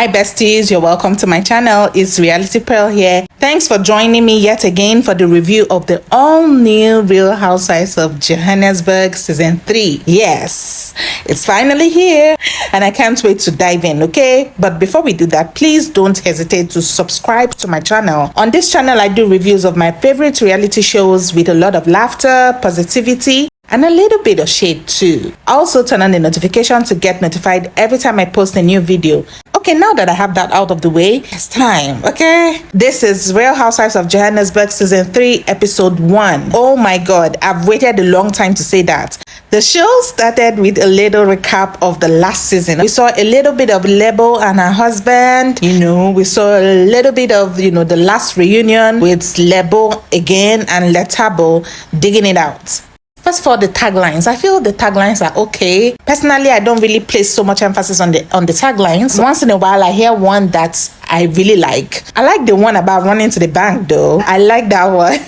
Hi besties, you're welcome to my channel. It's Reality Pearl here. Thanks for joining me yet again for the review of the all-new Real Housewives of Johannesburg Season 3. Yes, it's finally here and I can't wait to dive in, okay? But before we do that, please don't hesitate to subscribe to my channel. On this channel, I do reviews of my favorite reality shows with a lot of laughter, positivity, and a little bit of shade too. Also turn on the notification to get notified every time I post a new video. Okay, now that I have that out of the way, it's time, okay? This is Real Housewives of Johannesburg Season 3, Episode 1. Oh my god, I've waited a long time to say that. The show started with a little recap of the last season. We saw a little bit of Lebo and her husband. We saw a little bit of, the last reunion with Lebo again and Lethabo digging it out. First of all, the taglines. I feel the taglines are okay. Personally, I don't really place so much emphasis on the taglines. Once in a while, I hear one that I really like. I like the one about running to the bank, though. I like that one.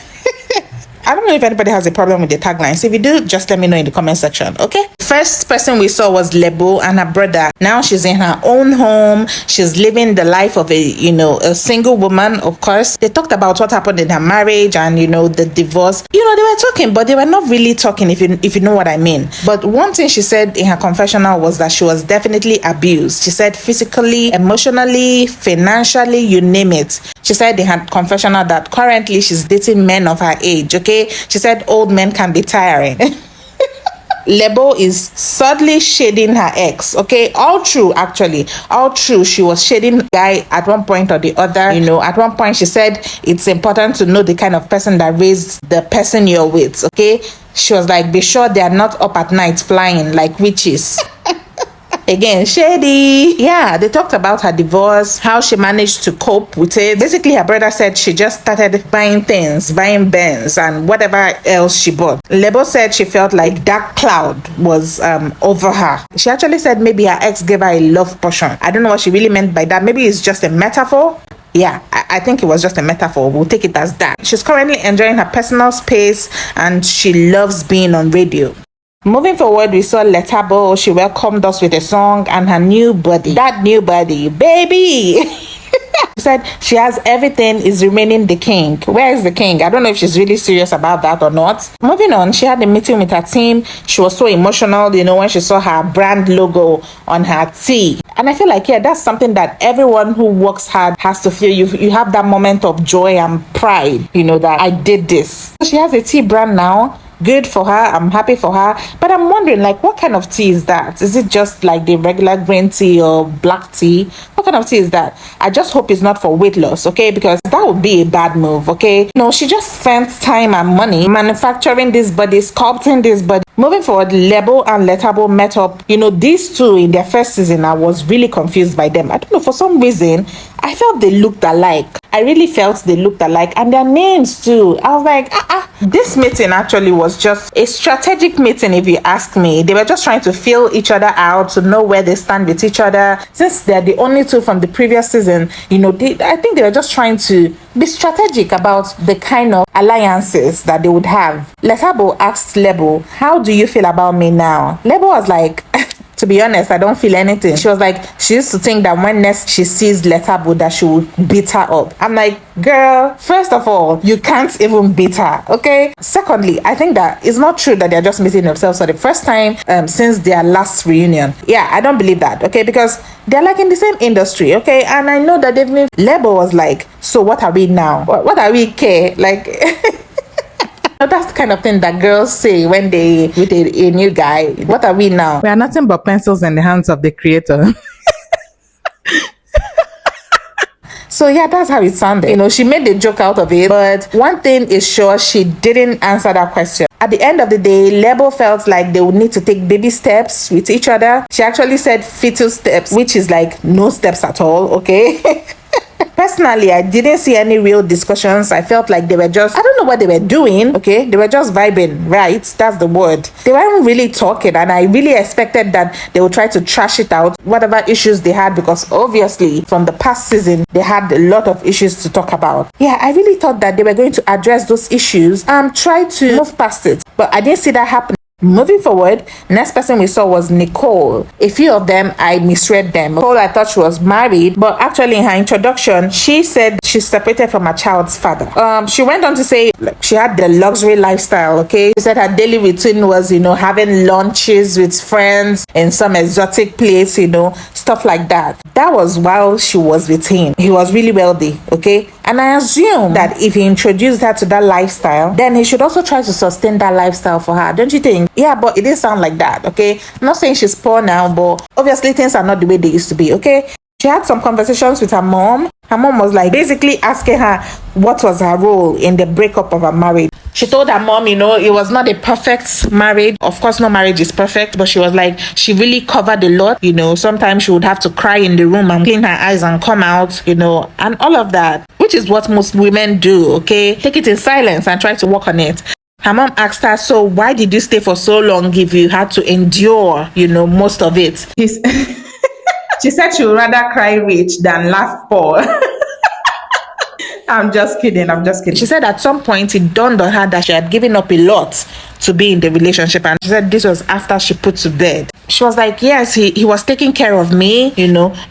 I don't know if anybody has a problem with the taglines. If you do, just let me know in the comment section, okay? First person we saw was Lebo and her brother. Now she's in her own home. She's living the life of a single woman, of course. They talked about what happened in her marriage and, the divorce. They were talking, but they were not really talking, if you know what I mean. But one thing she said in her confessional was that she was definitely abused. She said physically, emotionally, financially, you name it. She said in her confessional that currently she's dating men of her age, okay? She said old men can be tiring. Lebo is subtly shading her ex, okay? All true, actually. All true. She was shading the guy at one point or the other. At one point she said it's important to know the kind of person that raised the person you're with, okay? She was like, be sure they are not up at night flying like witches. Again, shady. Yeah, they talked about her divorce, how she managed to cope with it. Basically, her brother said she just started buying things, buying Benz and whatever else she bought. Lebo said she felt like dark cloud was over her. She actually said maybe her ex gave her a love potion. I don't know what she really meant by that. Maybe it's just a metaphor. Yeah, I think it was just a metaphor. We'll take it as that. She's currently enjoying her personal space and she loves being on radio. Moving forward, we saw Lethabo. She welcomed us with a song and her new body. That new body, baby! She said she has everything, is remaining the king. Where is the king? I don't know if she's really serious about that or not. Moving on, she had a meeting with her team. She was so emotional, when she saw her brand logo on her tee. And I feel like, that's something that everyone who works hard has to feel. You have that moment of joy and pride, that I did this. She has a tea brand now. Good for her. I'm happy for her. But I'm wondering, what kind of tea is that? Is it just like the regular green tea or black tea? What kind of tea is that? I just hope it's not for weight loss, okay? Because that would be a bad move, okay? No, she just spent time and money manufacturing this body, sculpting this body. Moving forward, Lebo and Lethabo met up. These two in their first season, I was really confused by them. I don't know, for some reason, I felt they looked alike. I really felt they looked alike. And their names too. I was like, This meeting actually was just a strategic meeting, if you ask me. They were just trying to feel each other out, to know where they stand with each other. Since they're the only two from the previous season, I think they were just trying to be strategic about the kind of alliances that they would have. Lethabo asked Lebo, how do you feel about me now? Lebo was like, to be honest, I don't feel anything. She was like, she used to think that when next she sees Lethabo, that she would beat her up. I'm like, girl, first of all, you can't even beat her, okay? Secondly, I think that it's not true that they're just meeting themselves for the first time since their last reunion. Yeah, I don't believe that, okay? Because they're like in the same industry, okay? And I know that they've been... Lebo was like, so what are we now? What are we, care? Like... That's the kind of thing that girls say when they with a new guy. What are we now? We are nothing but pencils in the hands of the creator. So yeah, that's how it sounded. She made the joke out of it. But one thing is sure, she didn't answer that question. At the end of the day, Lebo felt like they would need to take baby steps with each other. She actually said fetal steps, which is like no steps at all, okay? Personally, I didn't see any real discussions. I felt like they were just, I don't know what they were doing, okay? They were just vibing, right? That's the word. They weren't really talking, and I really expected that they would try to trash it out, whatever issues they had, because obviously from the past season, they had a lot of issues to talk about. Yeah, I really thought that they were going to address those issues and try to move past it, but I didn't see that happening. Moving forward, next person we saw was Nicole. A few of them, I misread them. Nicole, I thought she was married, but actually in her introduction, she said she's separated from her child's father. She went on to say like, she had the luxury lifestyle, okay? She said her daily routine was, having lunches with friends in some exotic place, stuff like that. That was while she was with him. He was really wealthy, okay? And I assume that if he introduced her to that lifestyle, then he should also try to sustain that lifestyle for her, don't you think? Yeah, but it didn't sound like that, okay? I'm not saying she's poor now, but obviously things are not the way they used to be, okay? She had some conversations with her mom. Her mom was like basically asking her what was her role in the breakup of her marriage. She told her mom, it was not a perfect marriage. Of course, no marriage is perfect, but she was like, she really covered a lot. Sometimes she would have to cry in the room and clean her eyes and come out, and all of that, which is what most women do, okay? Take it in silence and try to work on it. Her mom asked her, so why did you stay for so long if you had to endure, most of it? She said she would rather cry rich than laugh poor. I'm just kidding. She said at some point it dawned on her that she had given up a lot to be in the relationship, and she said this was after she put to bed. She was like, yes, he was taking care of me,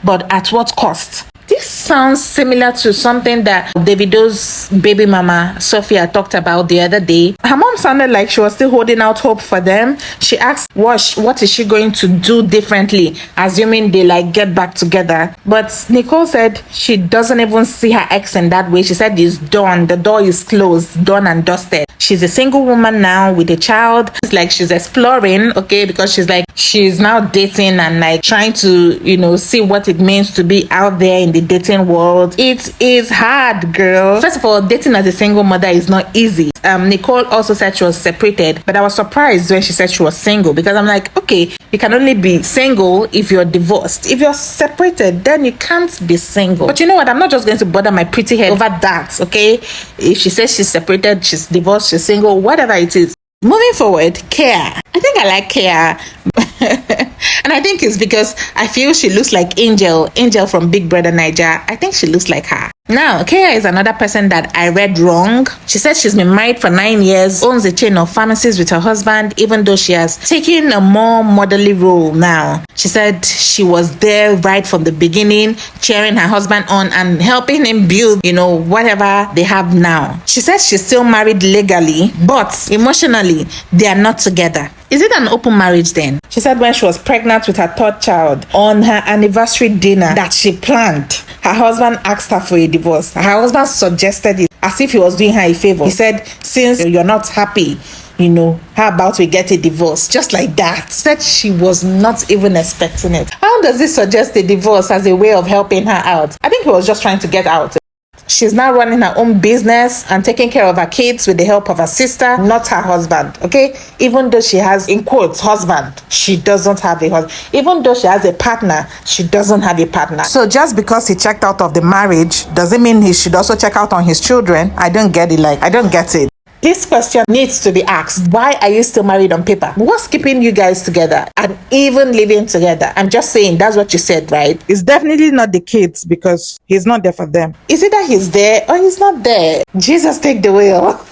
but at what cost? This sounds similar to something that Davido's baby mama Sophia talked about the other day. Her mom sounded like she was still holding out hope for them. She asked what is she going to do differently, assuming they get back together. But Nicole said she doesn't even see her ex in that way. She said it's done. The door is closed, done and dusted. She's a single woman now with a child. It's like she's exploring, okay, because she's now dating and trying to, see what it means to be out there in the dating world. It is hard, girl. First of all, dating as a single mother is not easy. Nicole also said she was separated, but I was surprised when she said she was single, because I'm like, okay, you can only be single if you're divorced. If you're separated, then you can't be single. But you know what? I'm not just going to bother my pretty head over that, okay? If she says she's separated, she's divorced, she's single, whatever it is. Moving forward, Kea. I think I like Kea. And I think it's because I feel she looks like Angel from Big Brother Naija. I think she looks like her. Now, Kea is another person that I read wrong. She said she's been married for 9 years, owns a chain of pharmacies with her husband, even though she has taken a more motherly role now. She said she was there right from the beginning, cheering her husband on and helping him build, whatever they have now. She said she's still married legally, but emotionally, they are not together. Is it an open marriage then? She said when she was pregnant with her third child, on her anniversary dinner that she planned, her husband asked her for a divorce. Her husband suggested it as if he was doing her a favor. He said, since you're not happy, how about we get a divorce? Just like that. Said she was not even expecting it. How does this suggest a divorce as a way of helping her out? I think he was just trying to get out. She's now running her own business and taking care of her kids with the help of her sister, not her husband, okay? Even though she has, in quotes, husband, she doesn't have a husband. Even though she has a partner, she doesn't have a partner. So just because he checked out of the marriage, doesn't mean he should also check out on his children. I don't get it. I don't get it. This question needs to be asked. Why are you still married on paper? What's keeping you guys together and even living together? I'm just saying, that's what you said, right? It's definitely not the kids, because he's not there for them. Is it that he's there or he's not there? Jesus, take the wheel.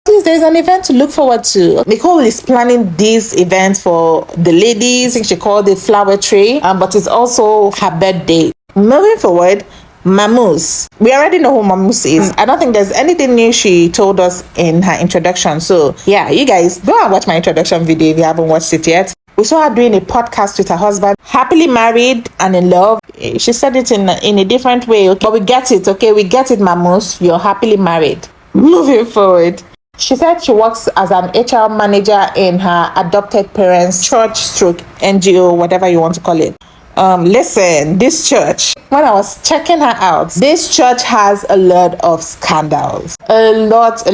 There's an event to look forward to. Nicole is planning this event for the ladies. I think she called it Flower Tree, but it's also her birthday. Moving forward, Mamus. We already know who Mamus is. I don't think there's anything new she told us in her introduction. So yeah, you guys go and watch my introduction video if you haven't watched it yet. We saw her doing a podcast with her husband, happily married and in love. She said it in a different way, okay? But we get it, okay? We get it, Mamus. You're happily married. Moving forward. She said she works as an HR manager in her adopted parents' church stroke NGO, whatever you want to call it. Listen, this church, when I was checking her out, this church has a lot of scandals. A lot.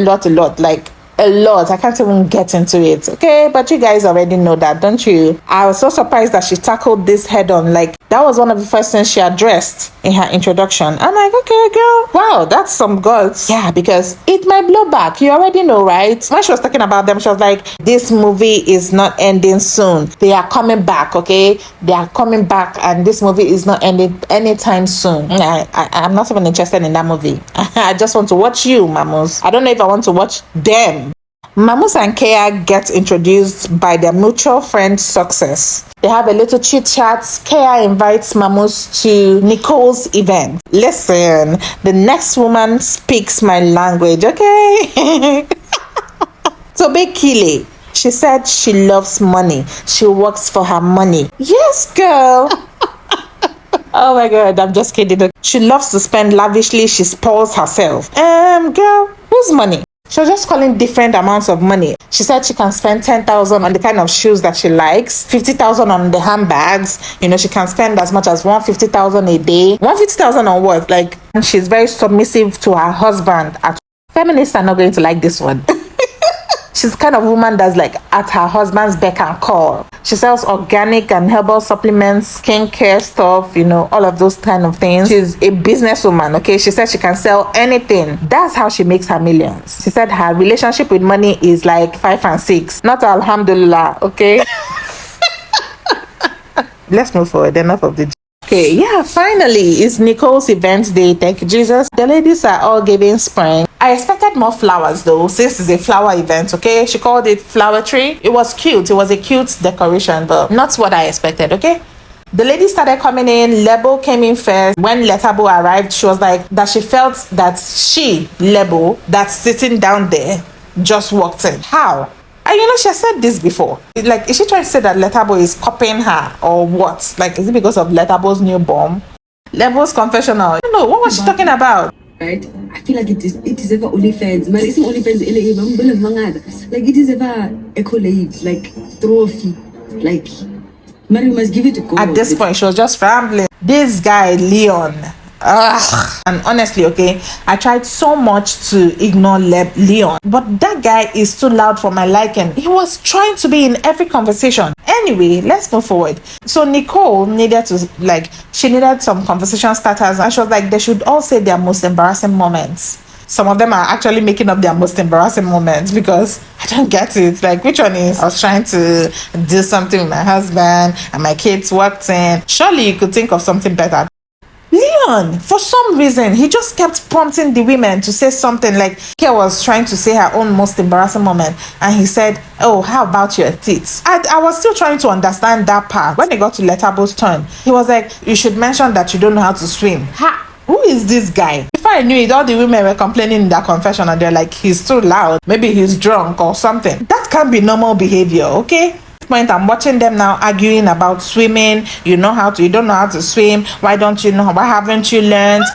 Like, a lot. I can't even get into it, okay? But you guys already know that, don't you? I was so surprised that she tackled this head on. Like, that was one of the first things she addressed in her introduction. I'm like, okay, girl, wow, that's some guts. Yeah, because it might blow back. You already know, right? When she was talking about them, she was like, this movie is not ending soon. They are coming back, okay? They are coming back, and this movie is not ending anytime soon. I'm not even interested in that movie. I just want to watch you, Mamus. I don't know if I want to watch them. Mamus and Kea get introduced by their mutual friend Success. They have a little chit chat. Kea invites Mamus to Nicole's event. Listen, the next woman speaks my language, okay? Thobekile. She said she loves money. She works for her money. Yes, girl. Oh my God, I'm just kidding. She loves to spend lavishly. She spoils herself. Girl, whose money? She was just calling different amounts of money. She said she can spend 10,000 on the kind of shoes that she likes, 50,000 on the handbags. You know, she can spend as much as 150,000 a day. 150,000 on what? Like, she's very submissive to her husband. Feminists are not going to like this one. She's the kind of woman that's like at her husband's beck and call. She sells organic and herbal supplements, skincare stuff, you know, all of those kind of things. She's a businesswoman, okay? She said she can sell anything. That's how she makes her millions. She said her relationship with money is like 5 and 6. Not alhamdulillah, okay? Let's move forward. Enough of the... Okay, yeah, finally, it's Nicole's event day. Thank you, Jesus. The ladies are all giving spring. I expected more flowers though, since it's a flower event, okay? She called it flower tree. It was cute. It was a cute decoration, but not what I expected, okay? The ladies started coming in. Lebo came in first. When Lethabo arrived, she was like, that she felt that she, Lebo, that's sitting down there, just walked in. How? And you know, she has said this before. Like, is she trying to say that Lethabo is copying her or what? Like, is it because of Lethabo's new bomb? Lebo's confessional. I don't know. What was she talking about? Right? I feel like it is ever OnlyFans. Man, it's OnlyFans. Like, it is ever accolade, like trophy. Like, man, we must give it to God. At this point, she was just rambling. This guy, Leon. Ugh. And honestly, okay, I tried so much to ignore Leon, but that guy is too loud for my liking. He was trying to be in every conversation. Anyway, let's move forward. So Nicole needed to, like, she needed some conversation starters, and she was like, they should all say their most embarrassing moments. Some of them are actually making up their most embarrassing moments, because I don't get it. Like, which one is, I was trying to do something with my husband and my kids walked in. Surely you could think of something better. Leon, for some reason, he just kept prompting the women to say something. Like, Kay was trying to say her own most embarrassing moment, and he said, oh, how about your tits? I was still trying to understand that part. When it got to Lethabo's turn, he was like, you should mention that you don't know how to swim. Who is this guy? Before I knew it, all the women were complaining in their confession, and they're like, he's too loud. Maybe he's drunk or something. That can't be normal behavior, okay? Point, I'm watching them now arguing about swimming. You don't know how to swim. Why don't you know? Why haven't you learned?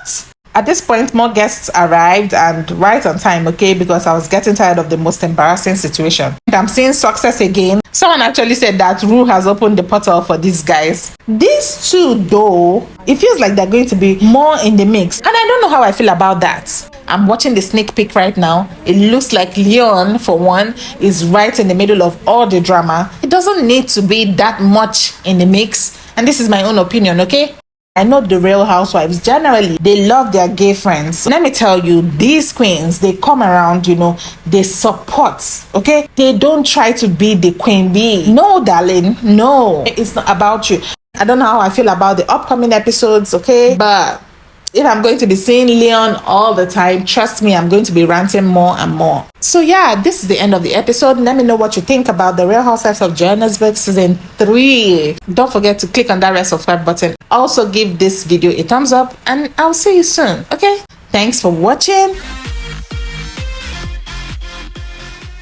At this point, more guests arrived, and right on time, okay, because I was getting tired of the most embarrassing situation. I'm seeing Success again. Someone actually said that RHOJHB has opened the portal for these guys. These two, though, it feels like they're going to be more in the mix, and I don't know how I feel about that. I'm watching the sneak peek right now. It looks like Leon, for one, is right in the middle of all the drama. It doesn't need to be that much in the mix, and this is my own opinion, okay? I know the Real Housewives, generally, they love their gay friends. Let me tell you, these queens, they come around, you know, they support, okay? They don't try to be the queen bee. No, darling, no. It's not about you. I don't know how I feel about the upcoming episodes, okay? But if I'm going to be seeing Leon all the time, trust me, I'm going to be ranting more and more. So yeah, this is the end of the episode. Let me know what you think about the Real Housewives of Johannesburg season 3. Don't forget to click on that red subscribe button. Also give this video a thumbs up, and I'll see you soon, okay? Thanks for watching.